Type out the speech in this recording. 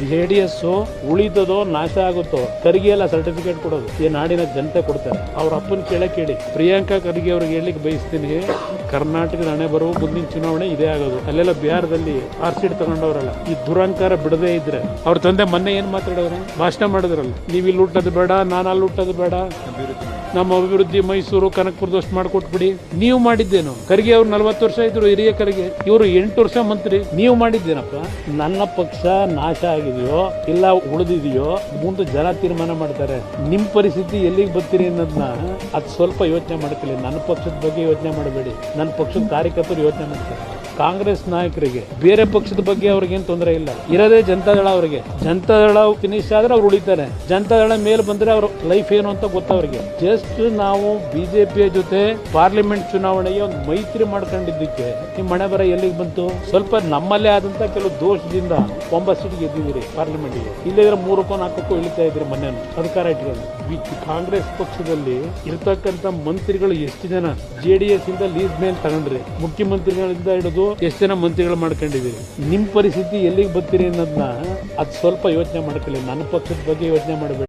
JDS ಉಳಿತದೋ ನಾಶ ಆಗುತ್ತೋ ಖರ್ಗೆ ಎಲ್ಲ ಸರ್ಟಿಫಿಕೇಟ್ ಕೊಡೋದು ಈ ನಾಡಿನ ಜನತೆ ಕೊಡ್ತಾರೆ. ಅವ್ರ ಅಪ್ಪನ ಕೇಳಿ ಪ್ರಿಯಾಂಕಾ ಖರ್ಗೆ ಅವ್ರಿಗೆ ಹೇಳಲಿಕ್ಕೆ ಬಯಸ್ತೀನಿ, ಕರ್ನಾಟಕದ ಹಣೆ ಬರುವ ಮುಂದಿನ ಚುನಾವಣೆ ಇದೇ ಆಗೋದು. ಅಲ್ಲೆಲ್ಲ ಬಿಹಾರದಲ್ಲಿ ಆರ್ಸಿಡ್ ತಗೊಂಡವರಲ್ಲ, ಈ ದುರಂಕಾರ ಬಿಡದೇ ಇದ್ರೆ ಅವ್ರ ತಂದೆ ಮೊನ್ನೆ ಏನ್ ಮಾತಾಡೋರು, ಭಾಷಣ ಮಾಡಿದ್ರಲ್ಲ, ನೀವು ಇಲ್ಲಿ ಹುಟ್ಟೋದು ಬೇಡ, ನಾನು ಅಲ್ಲಿ ಹುಟ್ಟೋದು ಬೇಡ, ನಮ್ಮ ಅಭಿವೃದ್ಧಿ ಮೈಸೂರು ಕನಕಪುರದಷ್ಟು ಮಾಡಿಕೊಟ್ಬಿಡಿ. ನೀವು ಮಾಡಿದ್ದೇನು? ಖರ್ಗೆ ಅವ್ರು 40 ವರ್ಷ ಇದ್ರು ಹಿರಿಯ ಖರ್ಗೆ, ಇವರು 8 ವರ್ಷ ಮಂತ್ರಿ. ನೀವು ಮಾಡಿದ್ದೇನಪ್ಪ? ನನ್ನ ಪಕ್ಷ ನಾಶ ಆಗಿದೆಯೋ ಇಲ್ಲ ಉಳಿದಿದೆಯೋ ಮುಂದೆ ಜನ ತೀರ್ಮಾನ ಮಾಡ್ತಾರೆ. ನಿಮ್ ಪರಿಸ್ಥಿತಿ ಎಲ್ಲಿಗೆ ಬರ್ತೀರಿ ಅನ್ನೋದನ್ನ ಅದು ಸ್ವಲ್ಪ ಯೋಚನೆ ಮಾಡ್ಕೊಳ್ಳಿ. ನನ್ನ ಪಕ್ಷದ ಬಗ್ಗೆ ಯೋಚನೆ ಮಾಡಬೇಡಿ, ನನ್ನ ಪಕ್ಷದ ಕಾರ್ಯಕರ್ತರು ಯೋಚನೆ ಮಾಡ್ತಾರೆ. ಕಾಂಗ್ರೆಸ್ ನಾಯಕರಿಗೆ ಬೇರೆ ಪಕ್ಷದ ಬಗ್ಗೆ ಅವ್ರಿಗೇನು ತೊಂದರೆ ಇಲ್ಲ, ಇರೋದೇ ಜನತಾದಳ. ಅವರಿಗೆ ಜನತಾದಳ ಫಿನಿಶ್ ಆದ್ರೆ ಅವ್ರು ಉಳಿತಾರೆ, ಜನತಾದಳ ಮೇಲೆ ಬಂದ್ರೆ ಅವ್ರ ಲೈಫ್ ಏನು ಅಂತ ಗೊತ್ತವ್ರಿಗೆ. ಜಸ್ಟ್ ನಾವು ಬಿಜೆಪಿಯ ಜೊತೆ ಪಾರ್ಲಿಮೆಂಟ್ ಚುನಾವಣೆಗೆ ಒಂದು ಮೈತ್ರಿ ಮಾಡ್ಕೊಂಡಿದ್ದಕ್ಕೆ ನಿಮ್ಮ ಮನೆ ಬರ ಎಲ್ಲಿಗೆ ಬಂತು? ಸ್ವಲ್ಪ ನಮ್ಮಲ್ಲೇ ಆದಂತ ಕೆಲವು ದೋಷದಿಂದ 9 ಸೀಟ್ ಗೆದ್ದಿದ್ದೀರಿ ಪಾರ್ಲಿಮೆಂಟ್ಗೆ. ಇಲ್ಲಿದ್ರೆ 3ಕ್ಕೋ 4ಕ್ಕೋ ಇಳಿತಾ ಇದ್ರಿ ಮೊನ್ನೆ ಅಧಿಕಾರ ಇಟ್ಕೊಂಡು. ಕಾಂಗ್ರೆಸ್ ಪಕ್ಷದಲ್ಲಿ ಇರ್ತಕ್ಕಂಥ ಮಂತ್ರಿಗಳು ಎಷ್ಟು ಜನ JDS ಇಂದ ಲೀಸ್ ಮೇಲೆ ತಗೊಂಡ್ರಿ, ಮುಖ್ಯಮಂತ್ರಿಗಳಿಂದ ಹಿಡಿದು ಎಷ್ಟು ಜನ ಮಂತ್ರಿಗಳು ಮಾಡ್ಕೊಂಡಿದ್ದೀರಿ. ನಿಮ್ ಪರಿಸ್ಥಿತಿ ಎಲ್ಲಿಗೆ ಬರ್ತೀರಿ ಅನ್ನೋದನ್ನ ಅದು ಸ್ವಲ್ಪ ಯೋಚನೆ ಮಾಡ್ಕೊಳ್ಳಿ. ನನ್ನ ಪಕ್ಷದ ಬಗ್ಗೆ ಯೋಚನೆ ಮಾಡಬೇಡಿ.